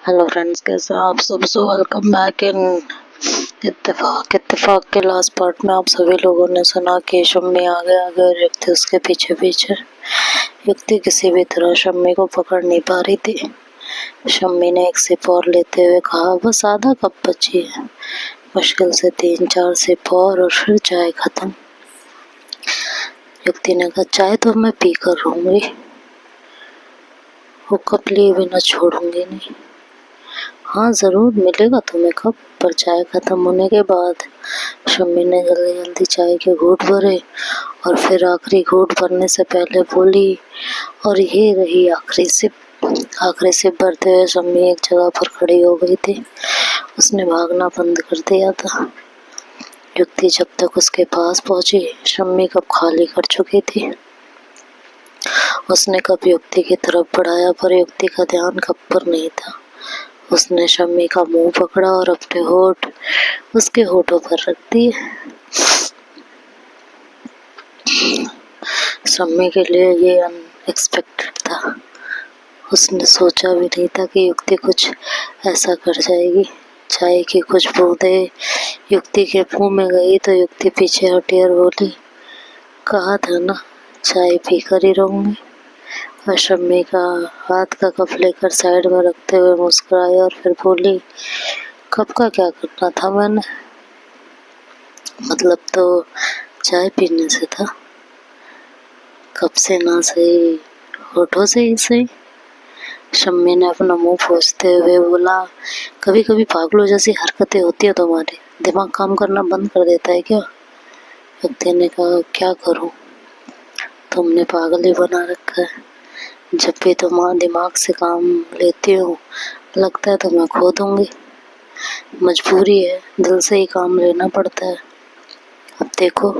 Hello friends, कैसे हैं आप सब। सो वेलकम बैक इन इत्तेफाक के लास्ट पार्ट में आप सभी लोगों ने सुना कि शम्मी आगे आगे और युक्ति उसके पीछे पीछे। युक्ति किसी भी तरह शम्मी को पकड़ नहीं पा रही थी। शम्मी ने एक सिप और लेते हुए कहा, बस आधा कप बची है। मुश्किल से 3-4 सिप और फिर चाय खत्म। युक्ति ने कहा, चाय तो मैं पी कर रहूंगी, वो कप लिए बिना छोड़ूंगी नहीं। हाँ जरूर मिलेगा तुम्हें कप, पर चाय खत्म होने के बाद। शम्मी ने जल्दी जल्दी चाय के घूंट भरे और फिर आखिरी घूंट भरने से पहले बोली, और ये रही आखिरी सिप। आखिरी सिप भरते हुए शम्मी एक जगह पर खड़ी हो गई थी। उसने भागना बंद कर दिया था। युक्ति जब तक उसके पास पहुंची, शम्मी कप खाली कर चुकी थी। उसने कप युक्ति की तरफ बढ़ाया, पर युक्ति का ध्यान कप पर नहीं था। उसने शम्मी का मुंह पकड़ा और अपने होठ उसके होठों पर रख दिए। शम्मी के लिए ये अनएक्सपेक्टेड था। उसने सोचा भी नहीं था कि युक्ति कुछ ऐसा कर जाएगी। चाय की कुछ बूंदें युक्ति के मुंह में गई तो युक्ति पीछे हटी और बोली, कहा था ना चाय पी कर ही रहूंगी। और शम्मी का हाथ का कप लेकर साइड में रखते हुए मुस्कुराई और फिर बोली, कप का क्या करना था मैंने, मतलब तो चाय पीने से था, कप से ना सही होठों से ही सही। शम्मी ने अपना मुंह पोंछते हुए बोला, कभी कभी पागलों जैसी हरकतें होती है तुम्हारी, दिमाग काम करना बंद कर देता है क्या। युक्ति ने कहा, क्या करूं, तुमने पागल ही बना रखा है। जब भी तुम दिमाग से काम लेती हो लगता है तुम्हें खो दूंगी। मजबूरी है, दिल से ही काम लेना पड़ता है। अब देखो,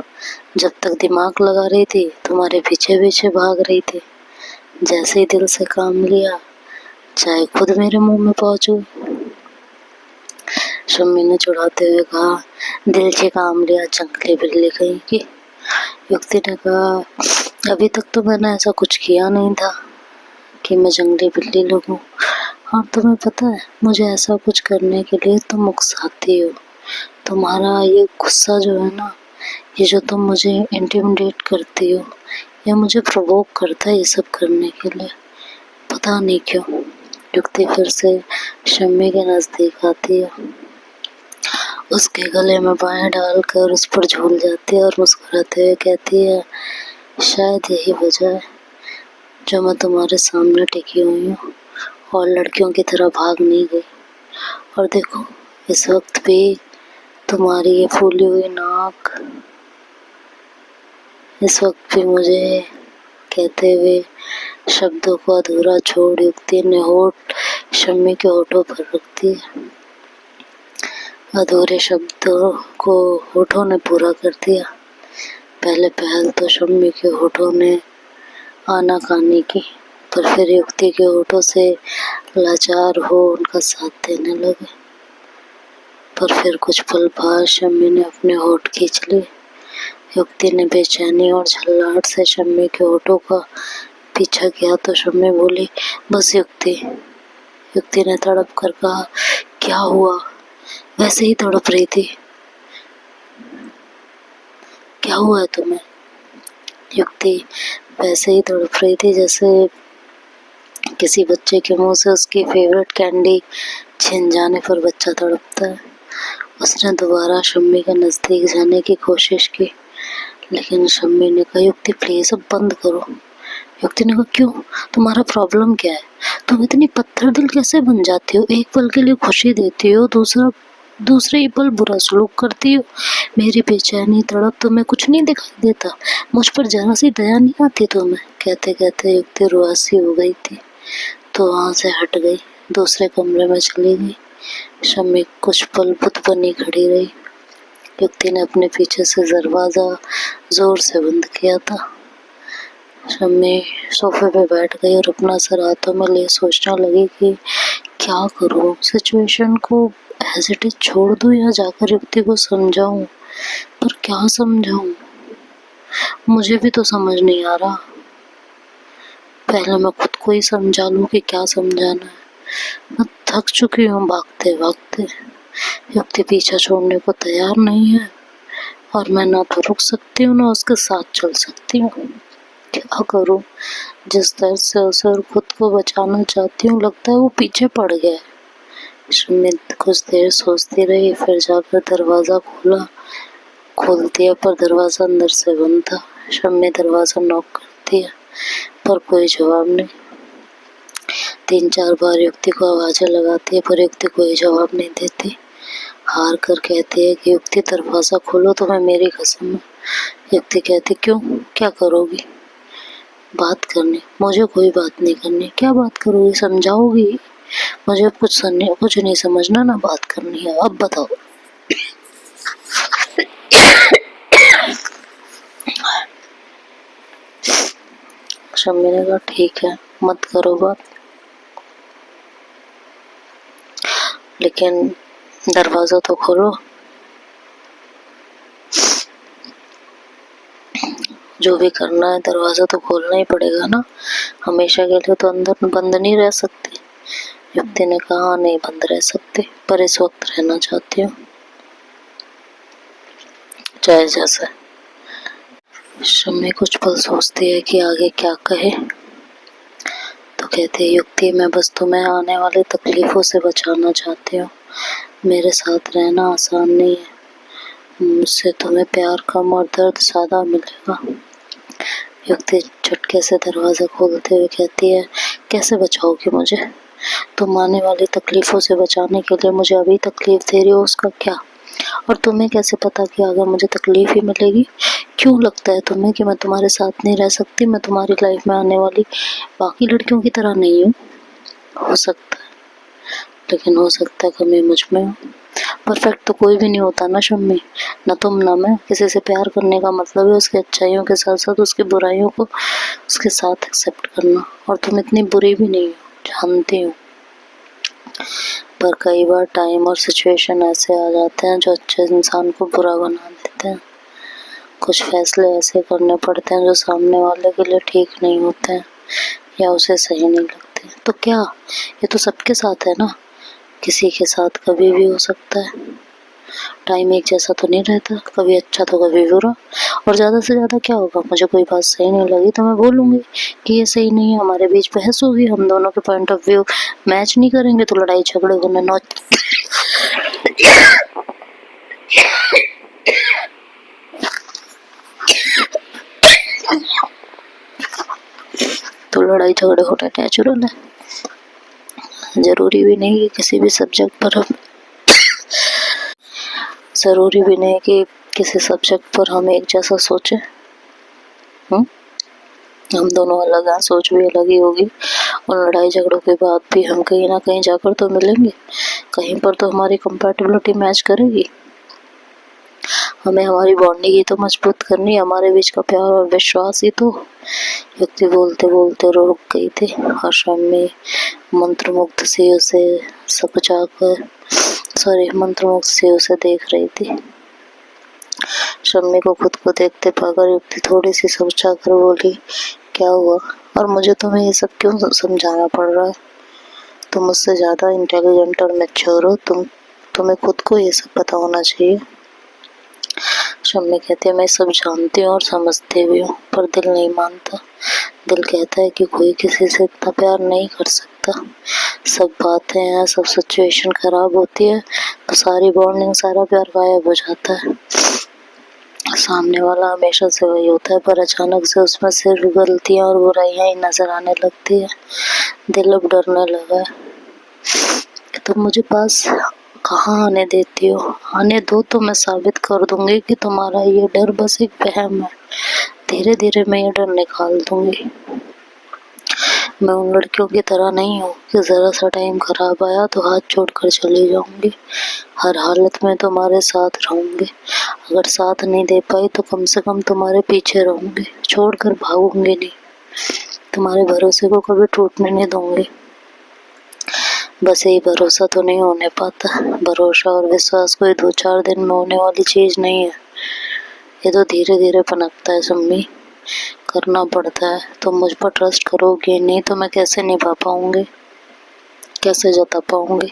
जब तक दिमाग लगा रही थी तुम्हारे पीछे पीछे भाग रही थी, जैसे ही दिल से काम लिया चाहे खुद मेरे मुंह में पहुंच गई। शम्मी ने चिढ़ाते हुए कहा, दिल से काम लिया जंगली बिल्ली कहीं की। युक्ति ने कहा, अभी तक तो मैंने ऐसा कुछ किया नहीं था कि मैं जंगली बिल्ली लगूं। हाँ तुम्हें पता है, मुझे ऐसा कुछ करने के लिए तुम उकसाती हो। तुम्हारा ये गुस्सा जो है ना, ये जो तुम मुझे इंटिमिडेट करती हो, ये मुझे प्रोवोक करता है ये सब करने के लिए, पता नहीं क्यों। युक्ति फिर से शम्मी के नजदीक आती है, उसके गले में बाहें डालकर उस पर झूल जाती है और मुस्कुराते हुए कहती है, शायद यही वजह है जो मैं तुम्हारे सामने टिकी हुई हूँ और लड़कियों की तरह भाग नहीं गई। और देखो, इस वक्त भी तुम्हारी ये फूली हुई नाक, इस वक्त भी मुझे कहते हुए शब्दों को अधूरा छोड़ युक्ति ने होठ शम्मी के होठों पर रख दिए। अधूरे शब्दों को होठों ने पूरा कर दिया। पहले पहल तो शम्मी के होठों ने आनाकानी की, पर फिर युक्ति के होठों से लाचार हो उनका साथ देने लगे। पर फिर कुछ पल बाद शम्मी ने अपने होठ खींच लिए। युक्ति ने बेचैनी और झल्लाहट से शम्मी के होठों का पीछा किया तो शम्मी बोली, बस युक्ति। युक्ति ने तड़प कर कहा, क्या हुआ, वैसे ही तड़प रही थी, क्या हुआ है तुम्हें। युक्ति वैसे ही तड़प रही थी जैसे किसी बच्चे के मुंह से उसकी फेवरेट कैंडी छिन जाने पर बच्चा तड़पता है। उसने दोबारा शम्मी के नजदीक जाने की कोशिश की, लेकिन शम्मी ने कहा, युक्ति प्लीज अब बंद करो। युक्ति ने कहा, क्यों, तुम्हारा प्रॉब्लम क्या है, तुम इतनी पत्थर दिल कैसे बन जाती हो, एक पल के लिए खुशी देती हो, दूसरे ही पल बुरा सलूक करती हो। मेरी बेचैनी तड़प तुम्हें कुछ नहीं दिखाई देता, मुझ पर जरा सी दया नहीं आती तुम्हें। कहते कहते युक्ति रुआसी हो गई थी तो वहां से हट गई, दूसरे कमरे में चली गई। शम्मी कुछ पल बुत बनी खड़ी रही। युक्ति ने अपने पीछे से दरवाजा जोर से बंद किया था। शम्मी सोफे पे बैठ गई और अपना सर हाथों में ले सोचने लगी कि क्या करूं, सिचुएशन को एज इट इज छोड़ दूं या जाकर युक्ति को समझाऊं, पर क्या समझाऊं, मुझे भी तो समझ नहीं आ रहा। पहले मैं खुद को ही समझा लूं कि क्या समझाना है, थक चुकी हूँ भागते भागते। युक्ति पीछा छोड़ने को तैयार नहीं है और मैं ना तो रुक सकती हूँ ना उसके साथ चल सकती हूँ। क्या करूँ? जिस दर्द से उसे और खुद को बचाना चाहती हूँ लगता है वो पीछे पड़ गया है। शम्मी कुछ देर सोचती रही, फिर जाकर दरवाजा खोलती है पर दरवाजा अंदर से बंद था। शम्मी दरवाजा नॉक करती है पर कोई जवाब नहीं। 3-4 बार युक्ति को आवाजें लगाती है पर युक्ति कोई जवाब नहीं देती। हार कर कहती है कि युक्ति दरवाजा खोलो तो मैं मेरी कसम है। युक्ति कहती क्यों, क्या करोगी? बात करनी। मुझे कोई बात नहीं करनी। क्या बात करोगी? समझाओगी? मुझे अब कुछ नहीं समझना ना बात करनी है। अब बताओ। शम्मी ने कहा ठीक है मत करो बात, लेकिन दरवाजा तो खोलो। जो भी करना है दरवाजा तो खोलना ही पड़ेगा ना, हमेशा के लिए तो अंदर बंद नहीं रह सकती। युक्ति ने कहा नहीं बंद रह सकती, पर इस वक्त रहना चाहती हूँ, चाहे जैसे। शम्मी कुछ पल सोचती है कि आगे क्या कहे, तो कहती है युक्ति मैं बस तुम्हें आने वाली तकलीफों से बचाना चाहती हूँ। मेरे साथ रहना आसान नहीं है, मुझसे तुम्हें प्यार कम और दर्द ज्यादा मिलेगा। युक्ति झटके से दरवाजा खोलते हुए कहती है कैसे बचाओगी मुझे? तुम आने वाली तकलीफों से बचाने के लिए मुझे अभी तकलीफ दे रही हो, उसका क्या? और तुम्हें कैसे पता कि आगे मुझे तकलीफ ही मिलेगी? क्यों लगता है तुम्हें कि मैं तुम्हारे साथ नहीं रह सकती? मैं तुम्हारी लाइफ में आने वाली बाकी लड़कियों की तरह नहीं हूँ। हो सकता है, लेकिन हो सकता है कमी मुझ में हो। परफेक्ट तो कोई भी नहीं होता ना शम्मी, न तुम न मैं। किसी से प्यार करने का मतलब है उसकी अच्छाइयों के साथ साथ उसकी बुराइयों को उसके साथ एक्सेप्ट करना। और तुम इतनी बुरी भी नहीं हो, जानती हूँ, पर कई बार टाइम और सिचुएशन ऐसे आ जाते हैं जो अच्छे इंसान को बुरा बना देते हैं। कुछ फैसले ऐसे करने पड़ते हैं जो सामने वाले के लिए ठीक नहीं होते हैं या उसे सही नहीं लगते। तो क्या ये तो सबके साथ है ना, किसी के साथ कभी भी हो सकता है। टाइम एक जैसा तो नहीं रहता, कभी अच्छा तो कभी बुरा। और ज्यादा से ज्यादा क्या होगा, मुझे कोई बात सही नहीं लगी तो मैं बोलूंगी कि ये सही नहीं है, हमारे बीच बहस होगी, हम दोनों के पॉइंट ऑफ व्यू मैच नहीं करेंगे तो लड़ाई झगड़े होने नेचुरल है। जरूरी भी नहीं कि किसी भी सब्जेक्ट पर हम एक जैसा सोचे। हम दोनों अलग हैं, सोच भी अलग ही होगी, और लड़ाई झगड़ों के बाद भी हम कहीं ना कहीं जाकर तो मिलेंगे, कहीं पर तो हमारी कंपैटिबिलिटी मैच करेगी। हमें हमारी बॉन्डिंग ही तो मजबूत करनी है, हमारे बीच का प्यार और विश्वास ही तो। युक्ति बोलते बोलते रुक गई थी और शम्मी मंत्रमुग्ध से उसे देख रही थी। शम्मी को खुद को देखते पाकर युक्ति थोड़ी सी सोचा कर बोली क्या हुआ, और मुझे तुम्हें ये सब क्यों समझाना पड़ रहा है? तुम मुझसे ज्यादा इंटेलिजेंट और मैच्योर हो, तुम्हें खुद को ये सब पता होना चाहिए। शम्मी कहती है मैं सब जानती हूँ और समझती भी हूँ, पर दिल नहीं मानता। दिल कहता है कि कोई किसी से इतना प्यार नहीं कर सकता। सब बातें हैं, सब सिचुएशन खराब होती है तो सारी बॉन्डिंग, सारा प्यार गायब हो जाता है। सामने वाला हमेशा से वही होता है, पर अचानक से उसमें सिर्फ गलतियां और बुराइयां ही नजर आने लगती है। दिल अब डरने लगा है। तुम मुझे पास कहाँ आने देती हो? आने दो तो मैं साबित कर दूंगी कि तुम्हारा ये डर बस एक वहम है। धीरे धीरे मैं ये डर निकाल दूंगी। मैं उन लड़कियों की तरह नहीं हूँ कि जरा सा टाइम खराब आया तो हाथ छोड़कर चली जाऊंगी। हर हालत में तुम्हारे साथ रहूंगी। अगर साथ नहीं दे पाई तो कम से कम तुम्हारे पीछे रहूंगी, छोड़कर भागूंगी नहीं। तुम्हारे भरोसे को कभी टूटने नहीं दूंगी। बस यही भरोसा तो नहीं होने पाता। भरोसा और विश्वास कोई 2-4 दिन में होने वाली चीज नहीं है, ये तो धीरे धीरे पनपता है शम्मी, करना पड़ता है। तुम मुझ पर ट्रस्ट करोगे नहीं तो मैं कैसे निभा पाऊंगी? कैसे जता पाऊंगी।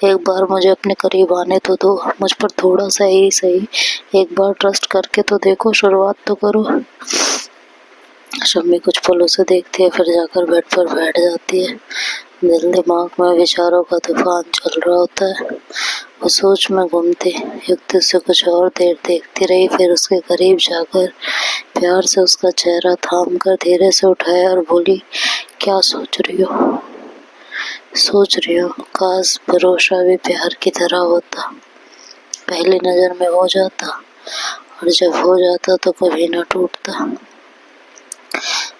एक बार मुझे अपने करीब आने तो दो, मुझ पर थोड़ा सा ही सही एक बार ट्रस्ट करके तो देखो, शुरुआत तो करो। शम्मी कुछ पल उसे देखती है, फिर जाकर बेड पर बैठ जाती है। दिल दिमाग में विचारों का तूफान चल रहा होता है। वो सोच में घूमती, युक्ति उसे कुछ और देर देखती रही, फिर उसके करीब जाकर प्यार से उसका चेहरा थाम कर धीरे से उठाया और बोली, क्या सोच रही हो? सोच रही हो काश भरोसा भी प्यार की तरह होता, पहली नजर में हो जाता, और जब हो जाता तो कभी न टूटता।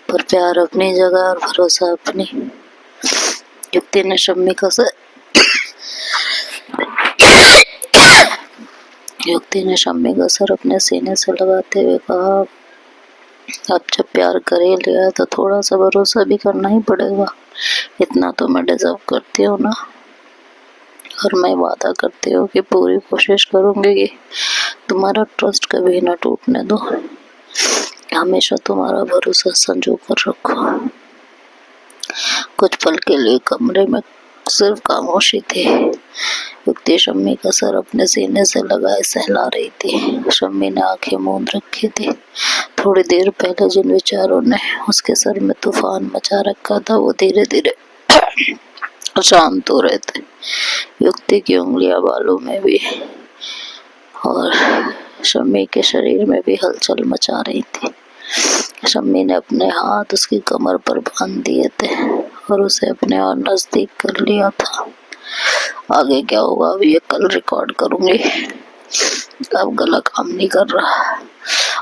पर प्यार अपनी जगह और भरोसा अपनी। युक्ति ने शम्मी का सर युक्ति ने शम्मी का सर अपने सीने से लगाते हुए कहा, अब जब प्यार कर ही लिया है तो थोड़ा सा भरोसा भी करना ही पड़ेगा। इतना तो मैं डिजर्व करती हूँ ना। और मैं वादा करती हूँ कि पूरी कोशिश करूंगी कि तुम्हारा ट्रस्ट कभी ना टूटने दो, हमेशा तुम्हारा भरोसा संजो कर रखो। कुछ पल के लिए कमरे में सिर्फ खामोशी थी। युक्ति शम्मी का सर अपने सीने से लगाए सहला रही थी। शम्मी ने आंखें मूंद रखी थी। थोड़ी देर पहले जिन विचारों ने उसके सर में तूफान मचा रखा था वो धीरे धीरे शांत हो रहे थे। युक्ति की उंगलियां बालों में भी और शम्मी के शरीर में भी हलचल मचा रही थी। शम्मी ने अपने हाथ उसकी कमर पर बांध दिए थे और उसे अपने और नजदीक कर लिया था। आगे क्या होगा अब ये कल रिकॉर्ड करूंगी। अब गला काम नहीं कर रहा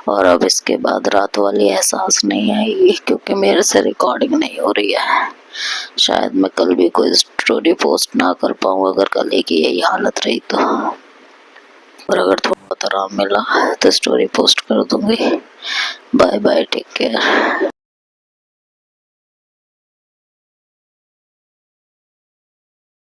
और अब इसके बाद रात वाली एहसास नहीं आएगी, क्योंकि मेरे से रिकॉर्डिंग नहीं हो रही है। शायद मैं कल भी कोई स्टोरी पोस्ट ना कर पाऊँ अगर कल की यही हालत रही तो। और अगर थोड़ा आराम मिला तो स्टोरी पोस्ट कर दूंगी। Bye bye, take care.